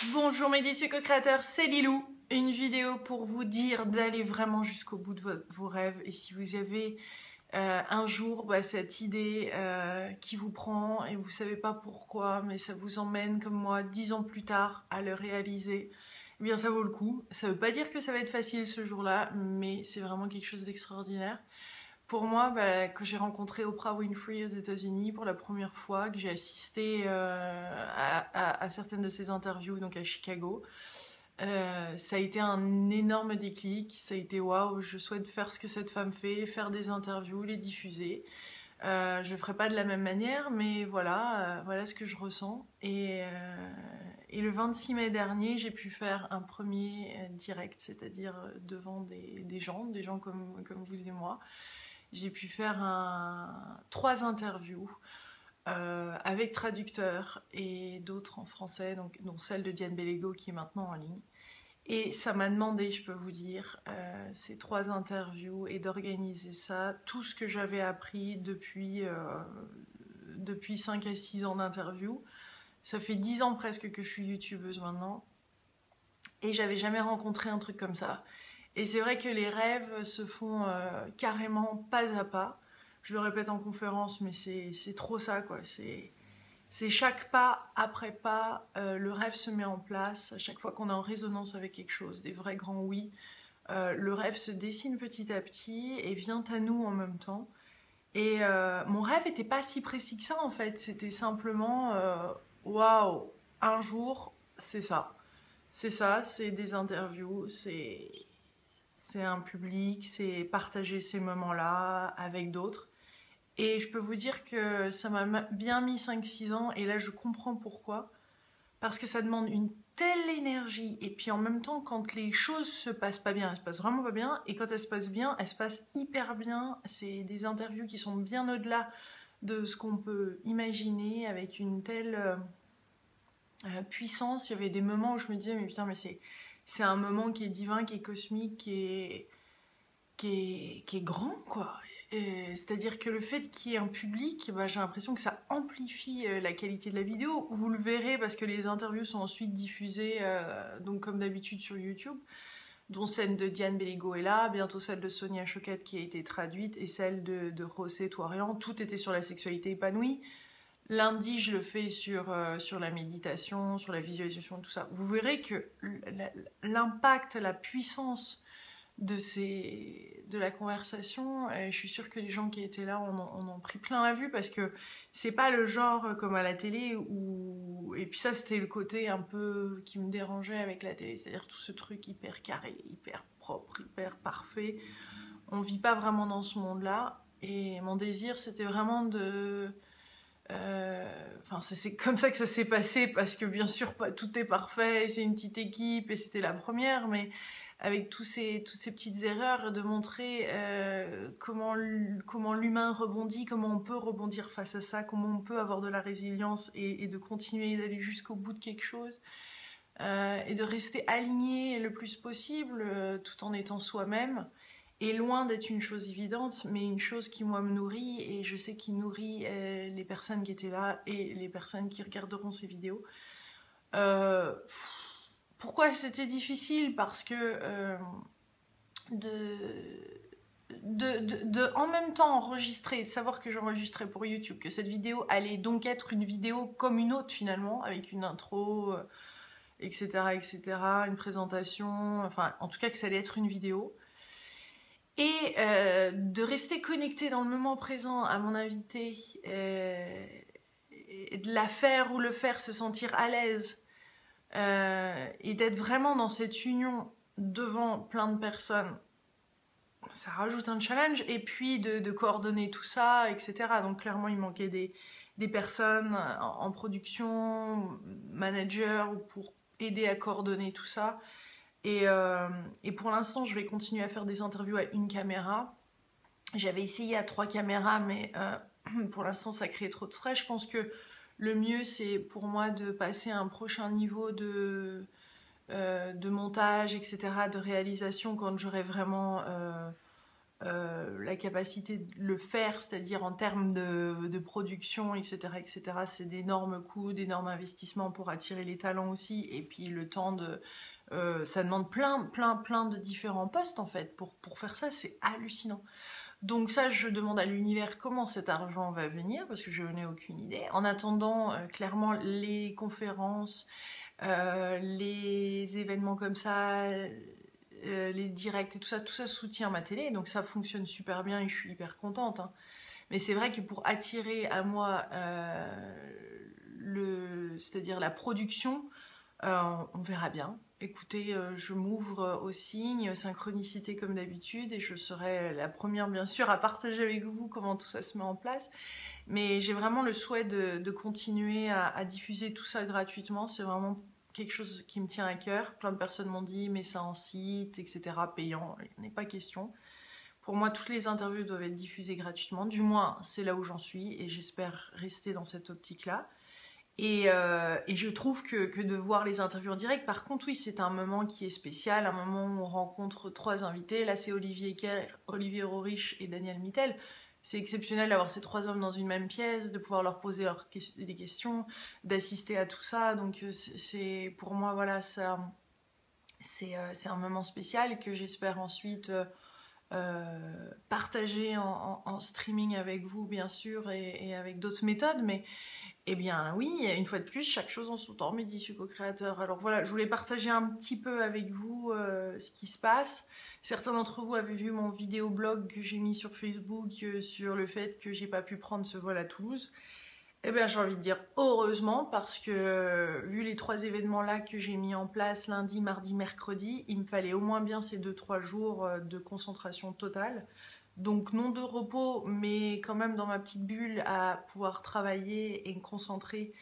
Bonjour mes délicieux co-créateurs, c'est Lilou. Une vidéo pour vous dire d'aller vraiment jusqu'au bout de vos rêves. Et si vous avez un jour cette idée qui vous prend et vous savez pas pourquoi, mais ça vous emmène comme moi 10 ans plus tard à le réaliser, eh bien ça vaut le coup. Ça veut pas dire que ça va être facile ce jour-là, mais c'est vraiment quelque chose d'extraordinaire. Pour moi, quand j'ai rencontré Oprah Winfrey aux États-Unis pour la première fois, que j'ai assisté à certaines de ses interviews, donc à Chicago, ça a été un énorme déclic. Ça a été waouh, je souhaite faire ce que cette femme fait, faire des interviews, les diffuser. Je le ferai pas de la même manière, mais voilà, voilà ce que je ressens. Et le 26 mai dernier, j'ai pu faire un premier direct, c'est-à-dire devant des gens comme vous et moi. J'ai pu faire 3 interviews avec traducteur et d'autres en français, dont celle de Diane Bellego qui est maintenant en ligne. Et ça m'a demandé, je peux vous dire, ces 3 interviews et d'organiser ça, tout ce que j'avais appris depuis 5 à 6 ans d'interview. Ça fait 10 ans presque que je suis youtubeuse maintenant. Et j'avais jamais rencontré un truc comme ça. Et c'est vrai que les rêves se font carrément pas à pas. Je le répète en conférence, mais c'est trop ça, quoi. C'est chaque pas après pas, le rêve se met en place. À chaque fois qu'on est en résonance avec quelque chose, des vrais grands oui, le rêve se dessine petit à petit et vient à nous en même temps. Et mon rêve était pas si précis que ça, en fait. C'était simplement, waouh, un jour, c'est ça. C'est ça, c'est des interviews, c'est un public, c'est partager ces moments-là avec d'autres. Et je peux vous dire que ça m'a bien mis 5-6 ans, et là je comprends pourquoi. Parce que ça demande une telle énergie, et puis en même temps, quand les choses se passent pas bien, elles se passent vraiment pas bien, et quand elles se passent bien, elles se passent hyper bien. C'est des interviews qui sont bien au-delà de ce qu'on peut imaginer, avec une telle puissance. Il y avait des moments où je me disais, mais putain, mais c'est un moment qui est divin, qui est cosmique, qui est grand, quoi. C'est-à-dire que le fait qu'il y ait un public, j'ai l'impression que ça amplifie la qualité de la vidéo. Vous le verrez parce que les interviews sont ensuite diffusées, donc comme d'habitude sur YouTube, dont celle de Diane Bellego est là, bientôt celle de Sonia Choquette qui a été traduite, et celle de José Toarian. Tout était sur la sexualité épanouie. Lundi, je le fais sur la méditation, sur la visualisation, tout ça. Vous verrez que l'impact, la puissance de la conversation, je suis sûre que les gens qui étaient là en ont pris plein la vue, parce que c'est pas le genre comme à la télé où... Et puis ça, c'était le côté un peu qui me dérangeait avec la télé, c'est-à-dire tout ce truc hyper carré, hyper propre, hyper parfait. On vit pas vraiment dans ce monde-là, et mon désir, c'était vraiment de... Enfin, c'est comme ça que ça s'est passé, parce que bien sûr, pas tout est parfait, c'est une petite équipe, et c'était la première, mais avec toutes ces petites erreurs, de montrer comment l'humain rebondit, comment on peut rebondir face à ça, comment on peut avoir de la résilience et de continuer d'aller jusqu'au bout de quelque chose, et de rester aligné le plus possible, tout en étant soi-même. Et loin d'être une chose évidente, mais une chose qui, moi, me nourrit, et je sais qu'il nourrit les personnes qui étaient là et les personnes qui regarderont ces vidéos. Pourquoi c'était difficile? Parce que en même temps enregistrer, savoir que j'enregistrais pour YouTube, que cette vidéo allait donc être une vidéo comme une autre finalement, avec une intro, etc., etc., une présentation, enfin en tout cas que ça allait être une vidéo. Et de rester connecté dans le moment présent à mon invité, et de la faire ou le faire se sentir à l'aise, et d'être vraiment dans cette union devant plein de personnes, ça rajoute un challenge. Et puis de coordonner tout ça, etc. Donc clairement, il manquait des personnes en production, manager, pour aider à coordonner tout ça. Et pour l'instant, je vais continuer à faire des interviews à une caméra. J'avais essayé à 3 caméras, mais pour l'instant, ça crée trop de stress. Je pense que le mieux, c'est pour moi de passer à un prochain niveau de montage, etc., de réalisation, quand j'aurai vraiment la capacité de le faire, c'est-à-dire en termes de production, etc., etc., c'est d'énormes coûts, d'énormes investissements pour attirer les talents aussi, et puis le temps de... ça demande plein de différents postes, en fait, pour faire ça, c'est hallucinant. Donc ça, je demande à l'univers comment cet argent va venir, parce que je n'ai aucune idée. En attendant, clairement, les conférences, les événements comme ça, les directs et tout ça soutient ma télé, donc ça fonctionne super bien et je suis hyper contente. Hein. Mais c'est vrai que pour attirer à moi c'est-à-dire la production, on verra bien. Écoutez, je m'ouvre aux signes, synchronicité comme d'habitude, et je serai la première bien sûr à partager avec vous comment tout ça se met en place. Mais j'ai vraiment le souhait de continuer à diffuser tout ça gratuitement. C'est vraiment quelque chose qui me tient à cœur. Plein de personnes m'ont dit, mais ça en site, etc., payant, il n'est pas question. Pour moi, toutes les interviews doivent être diffusées gratuitement. Du moins, c'est là où j'en suis, et j'espère rester dans cette optique-là. Et je trouve que de voir les interviews en direct, par contre, oui, c'est un moment qui est spécial, un moment où on rencontre 3 invités. Là, c'est Olivier Kerr, Olivier Rohrich et Daniel Mittel. C'est exceptionnel d'avoir ces 3 hommes dans une même pièce, de pouvoir leur poser des questions, d'assister à tout ça. Donc, c'est pour moi, voilà, ça, c'est un moment spécial que j'espère ensuite partager en streaming avec vous, bien sûr, et avec d'autres méthodes. Mais eh bien oui, une fois de plus, chaque chose en son temps, mais dit co-créateur. Alors voilà, je voulais partager un petit peu avec vous ce qui se passe. Certains d'entre vous avaient vu mon vidéo-blog que j'ai mis sur Facebook sur le fait que j'ai pas pu prendre ce vol à Toulouse. Eh bien j'ai envie de dire heureusement, parce que vu les 3 événements-là que j'ai mis en place lundi, mardi, mercredi, il me fallait au moins bien ces 2-3 jours de concentration totale. Donc non de repos, mais quand même dans ma petite bulle à pouvoir travailler et me concentrer,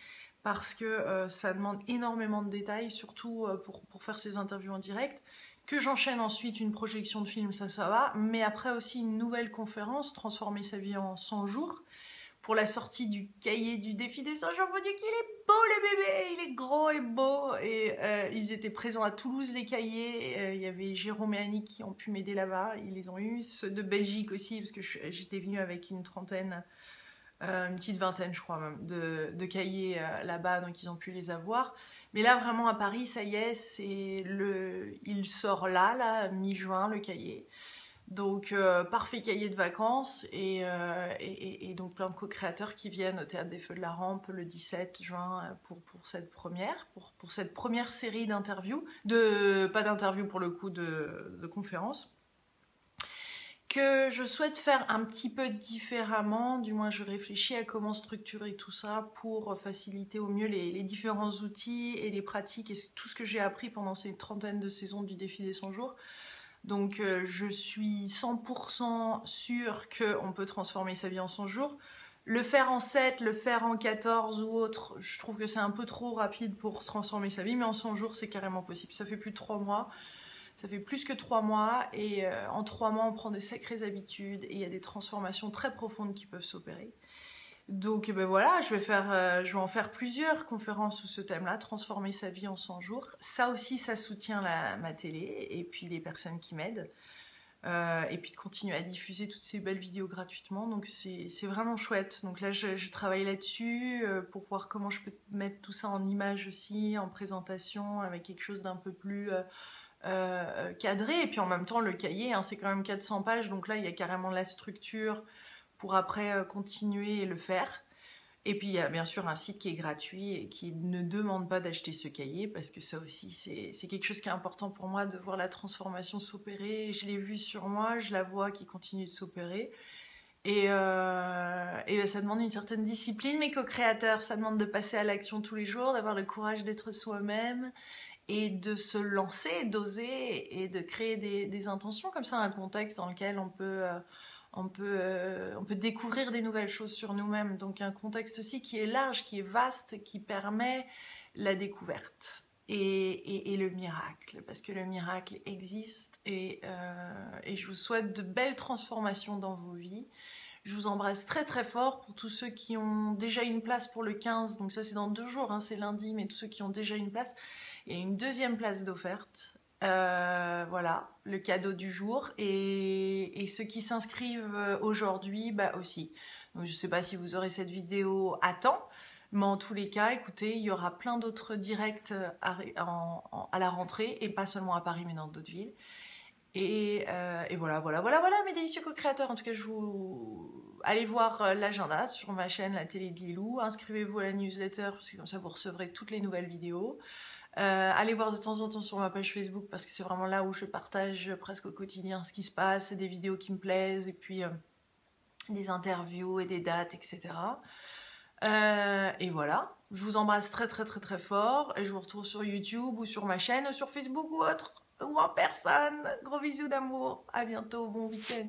parce que ça demande énormément de détails, surtout pour faire ces interviews en direct. Que j'enchaîne ensuite une projection de film, ça va, mais après aussi une nouvelle conférence, Transformer sa vie en 100 jours, pour la sortie du cahier du défi des 100 jours. Mon Dieu, qu'il est beau le bébé, il est gros et beau. Et ils étaient présents à Toulouse, les cahiers. Il y avait Jérôme et Annick qui ont pu m'aider là-bas, ils les ont eus. Ceux de Belgique aussi, parce que j'étais venue avec une trentaine, une petite vingtaine je crois même, de cahiers là-bas, donc ils ont pu les avoir. Mais là vraiment à Paris, ça y est, il sort là, mi-juin, le cahier. Donc parfait cahier de vacances, et donc plein de co-créateurs qui viennent au Théâtre des Feux de la Rampe le 17 juin pour cette première série d'interviews, pas d'interviews pour le coup, de conférences, que je souhaite faire un petit peu différemment. Du moins je réfléchis à comment structurer tout ça pour faciliter au mieux les différents outils et les pratiques et tout ce que j'ai appris pendant ces 30aines de saisons du défi des 100 jours. Donc je suis 100% sûre qu'on peut transformer sa vie en 100 jours. Le faire en 7, le faire en 14 ou autre, je trouve que c'est un peu trop rapide pour transformer sa vie, mais en 100 jours c'est carrément possible. Ça fait plus de 3 mois, ça fait plus que 3 mois, et en 3 mois on prend des sacrées habitudes et il y a des transformations très profondes qui peuvent s'opérer. Donc ben voilà, je vais en faire plusieurs conférences sous ce thème-là, transformer sa vie en 100 jours. Ça aussi, ça soutient ma télé et puis les personnes qui m'aident. Et puis de continuer à diffuser toutes ces belles vidéos gratuitement. Donc c'est vraiment chouette. Donc là, je travaille là-dessus pour voir comment je peux mettre tout ça en image aussi, en présentation, avec quelque chose d'un peu plus cadré. Et puis en même temps, le cahier, hein, c'est quand même 400 pages. Donc là, il y a carrément la structure pour après continuer et le faire. Et puis il y a bien sûr un site qui est gratuit et qui ne demande pas d'acheter ce cahier, parce que ça aussi c'est quelque chose qui est important pour moi, de voir la transformation s'opérer. Je l'ai vue sur moi, je la vois qui continue de s'opérer. Et ça demande une certaine discipline, mes co-créateurs, ça demande de passer à l'action tous les jours, d'avoir le courage d'être soi-même et de se lancer, d'oser, et de créer des intentions comme ça, un contexte dans lequel on peut découvrir des nouvelles choses sur nous-mêmes. Donc un contexte aussi qui est large, qui est vaste, qui permet la découverte et le miracle, parce que le miracle existe, et je vous souhaite de belles transformations dans vos vies. Je vous embrasse très très fort. Pour tous ceux qui ont déjà une place pour le 15, donc ça c'est dans 2 jours, hein, c'est lundi, mais tous ceux qui ont déjà une place, il y a une 2e place d'offerte. Voilà, le cadeau du jour. Et ceux qui s'inscrivent aujourd'hui, bah aussi. Donc, je ne sais pas si vous aurez cette vidéo à temps, mais en tous les cas, écoutez, il y aura plein d'autres directs à la rentrée, et pas seulement à Paris, mais dans d'autres villes. Et voilà, mes délicieux co-créateurs. En tout cas, allez voir l'agenda sur ma chaîne, la télé de Lilou. Inscrivez-vous à la newsletter, parce que comme ça, vous recevrez toutes les nouvelles vidéos. Allez voir de temps en temps sur ma page Facebook, parce que c'est vraiment là où je partage presque au quotidien ce qui se passe, des vidéos qui me plaisent, et puis des interviews et des dates, etc. Et voilà, je vous embrasse très très très très fort, et je vous retrouve sur YouTube ou sur ma chaîne, ou sur Facebook ou autre, ou en personne. Gros bisous d'amour, à bientôt, bon week-end.